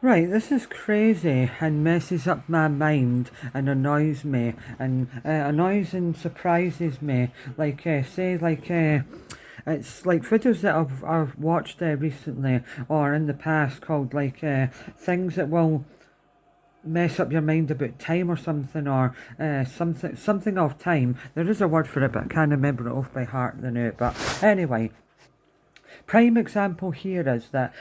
Right, this is crazy and messes up my mind and annoys me and annoys and surprises me. It's like videos that I've watched recently or in the past called things that will mess up your mind about time or something or something of time. There is a word for it, but I can't remember it off by heart the now. But anyway, prime example here is that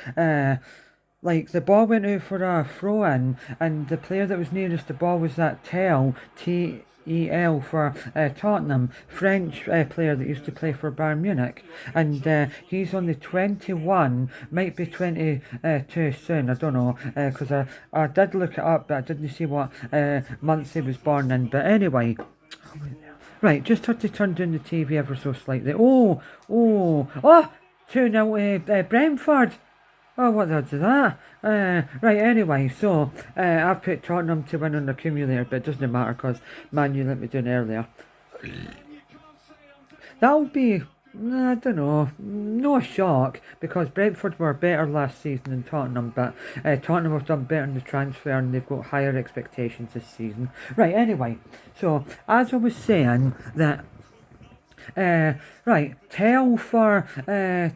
like the ball went out for a throw in, and the player that was nearest the ball was that Tel for Tottenham, French player that used to play for Bayern Munich, and he's only 21, might be 22 soon. I don't know because I did look it up, but I didn't see what month he was born in. But anyway. Right, just had to turn down the TV ever so slightly. Oh, 2-0 Brentford. Oh, what the hell's that? Right, anyway, so I've put Tottenham to win on the accumulator, but it doesn't matter because Man U let me down earlier. That'll be, I don't know, no shock because Brentford were better last season than Tottenham, but Tottenham have done better in the transfer and they've got higher expectations this season. Right, anyway, so as I was saying, that right, Tell for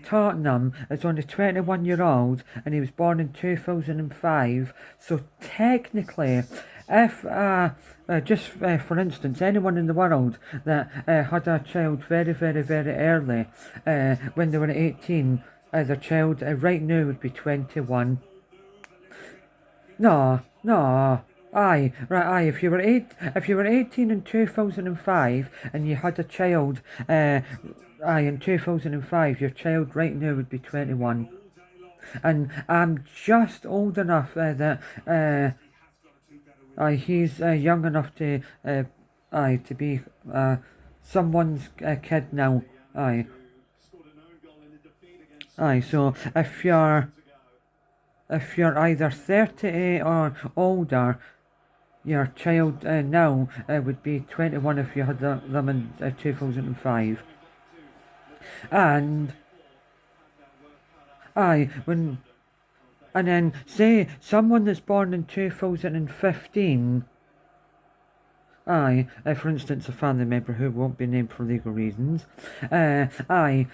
Tottenham is only 21-year-old and he was born in 2005. So technically, if just for instance, anyone in the world that had a child very, very, very early when they were 18, their child right now would be 21. No, no. Aye, right, aye. If you were 18 in 2005 and you had a child, aye, in 2005, your child right now would be 21. And I'm just old enough that, aye, he's young enough to, aye, to be someone's kid now. Aye, aye. So if you're either 38 or older, your child now would be 21 if you had them in 2005. And aye, when and then say someone that's born in 2015. Aye, for instance, a family member who won't be named for legal reasons. Aye,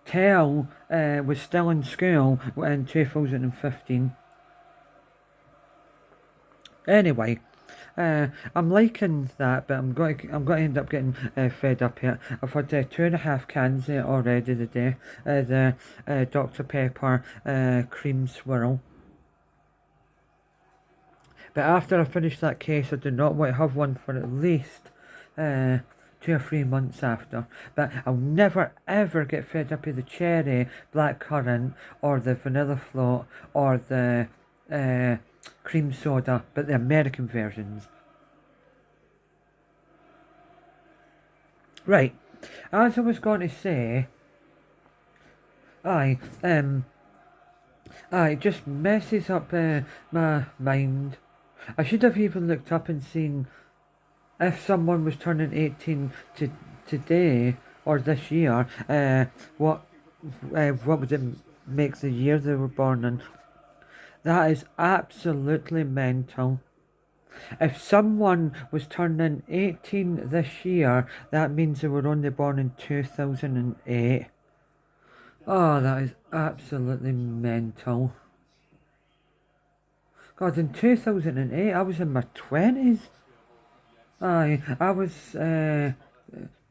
Tell was still in school in 2015. Anyway, I'm liking that, but I'm going to end up getting fed up here. I've had 2.5 cans already today. The Dr Pepper cream swirl. But after I finish that case, I do not want to have one for at least 2 or 3 months after. But I'll never ever get fed up with the cherry blackcurrant or the vanilla float or the cream soda, but the American versions. Right, as I was going to say, I it just messes up my mind. I should have even looked up and seen if someone was turning 18 today or this year, what would it make the year they were born in? That is absolutely mental. If someone was turning 18 this year, that means they were only born in 2008. Oh, that is absolutely mental. God, in 2008, I was in my 20s. Aye, I was 9,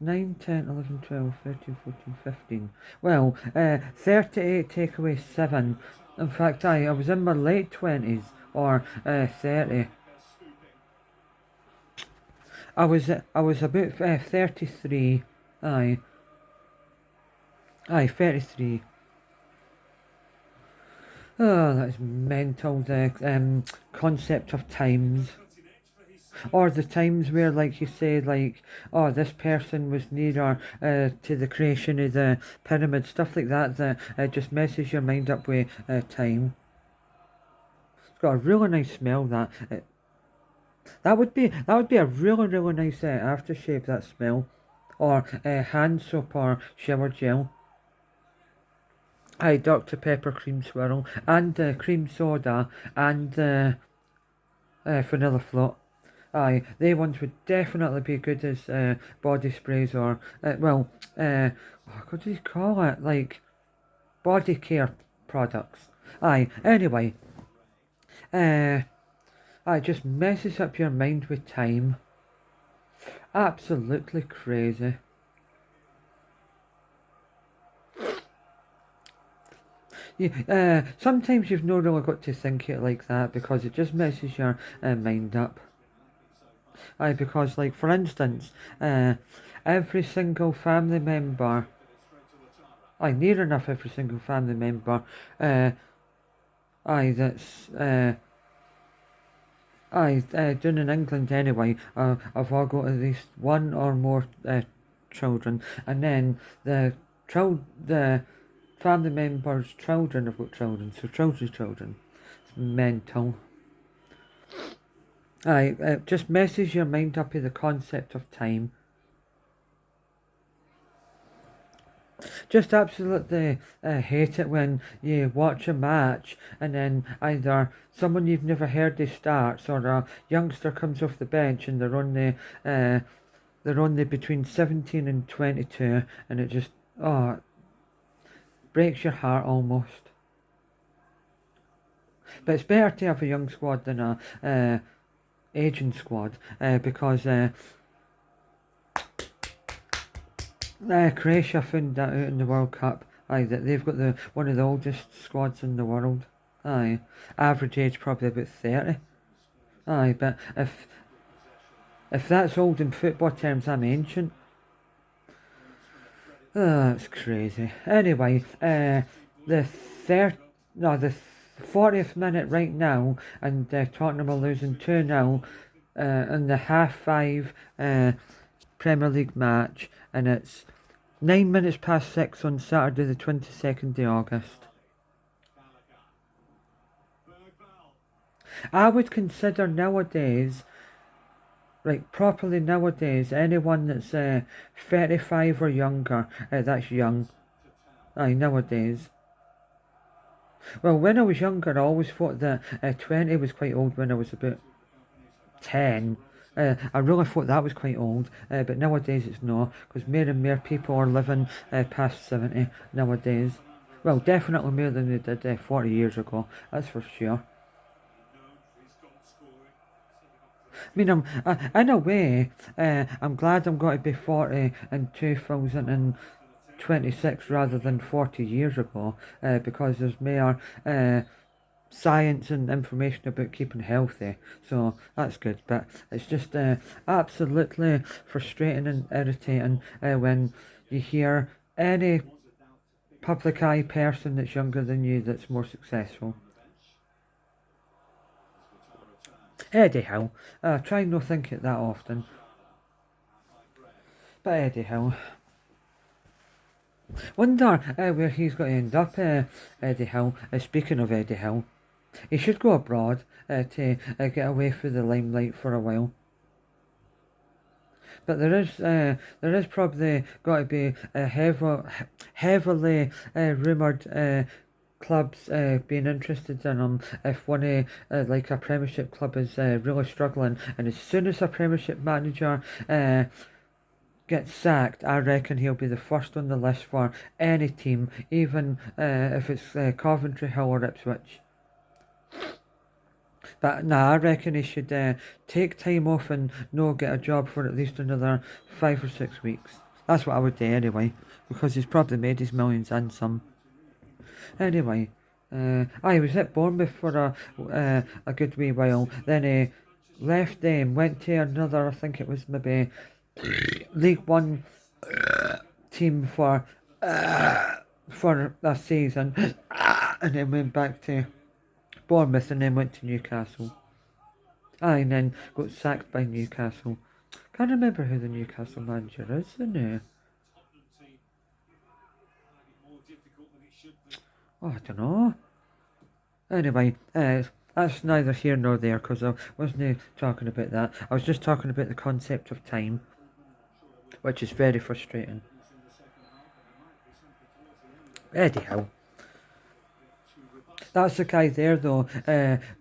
10, 11, 12, 13, 14, 15. Well, 38 take away 7. In fact, I was in my late 20s, or 30. I was about 33. Aye, aye, 33. Oh, that's mental, the concept of times. Or the times where, like you say, like, oh, this person was nearer to the creation of the pyramid, stuff like that, that just messes your mind up with time. It's got a really nice smell, that. That would be a really, really nice aftershave, that smell. Or hand soap or shower gel. Aye, Dr Pepper cream swirl and cream soda and vanilla float. Aye, they ones would definitely be good as body sprays or what do you call it? Like body care products. Aye. Anyway, I just messes up your mind with time. Absolutely crazy. Sometimes you've not really got to think it like that because it just messes your mind up. Aye, because like for instance, every single family member, near enough every single family member, that's down in England anyway, I've all got at least one or more children, and then the family members' children have got children, so children's children. It's mental. It just messes your mind up with the concept of time. Just absolutely hate it when you watch a match and then either someone you've never heard of starts or a youngster comes off the bench and they're only between 17 and 22 and it just breaks your heart almost. But it's better to have a young squad than a aging squad because Croatia found that out in the World Cup. That they've got one of the oldest squads in the world. Average age probably about 30. But if that's old in football terms, I'm ancient. That's crazy. Anyway, the 40th minute right now, and Tottenham are losing 2-0 in the half-5 Premier League match, and it's 9 minutes past 6 on Saturday the 22nd of August. I would consider nowadays, properly nowadays, anyone that's 35 or younger, that's young. Nowadays. Well, when I was younger, I always thought that 20 was quite old when I was about 10. I really thought that was quite old, but nowadays it's not, because more and more people are living past 70 nowadays. Well, definitely more than they did 40 years ago, that's for sure. I mean, in a way, I'm glad I'm going to be 40 in 2026 rather than 40 years ago, because there's more science and information about keeping healthy, so that's good. But it's just absolutely frustrating and irritating when you hear any public eye person that's younger than you that's more successful. Eddie Howe. Try not think it that often. But Eddie Howe. Wonder where he's going to end up, Eddie Howe. Speaking of Eddie Howe, he should go abroad to get away from the limelight for a while. But there is probably got to be a heavily rumoured clubs being interested in him if one like a Premiership club is really struggling, and as soon as a Premiership manager gets sacked, I reckon he'll be the first on the list for any team, even if it's Coventry, Hull or Ipswich. But nah, I reckon he should take time off and no get a job for at least another 5 or 6 weeks. That's what I would do anyway, because he's probably made his millions and some. Anyway, I was at Bournemouth for a good wee while. Then he left them, went to another, I think it was maybe League One team for a season, and then went back to Bournemouth and then went to Newcastle. And then got sacked by Newcastle. Can't remember who the Newcastle manager is now. Oh, I don't know. Anyway, that's neither here nor there because I wasn't talking about that. I was just talking about the concept of time, which is very frustrating. Anyhow, That's the guy there, though.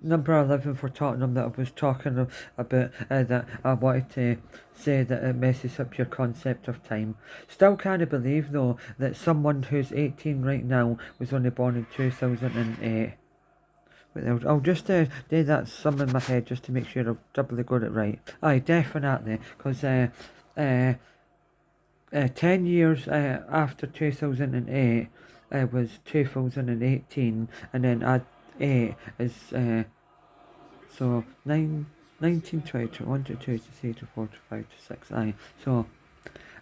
Number 11 for Tottenham that I was talking about. That I wanted to say that it messes up your concept of time. Still can't believe, though, that someone who's 18 right now was only born in 2008. But I'll just do that sum in my head just to make sure I've doubly got it right. Aye, definitely. Because 10 years after 2008 was 2018, and then add 8 is so 9, 19, 20, 21 to 2 to 3 to 4 to 5 to 6. Aye, so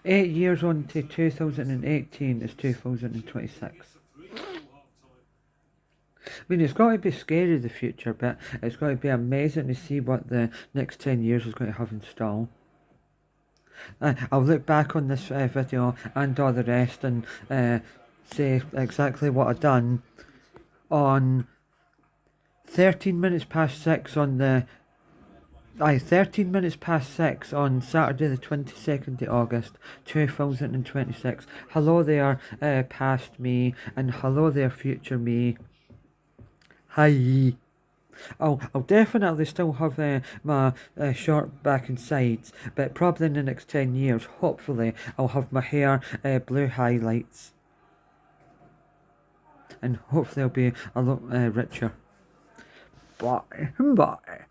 8 years on to 2018 is 2026. I mean, it's got to be scary, the future, but it's got to be amazing to see what the next 10 years is going to have in store. I'll look back on this video and all the rest and say exactly what I've done on 13 minutes past 6 on the 13 minutes past 6 on Saturday the 22nd of August 2026. Hello there, past me, and hello there, future me. Hi. I'll definitely still have my short back and sides, but probably in the next 10 years, hopefully, I'll have my hair blue highlights. And hopefully I'll be a lot richer. Bye. Bye.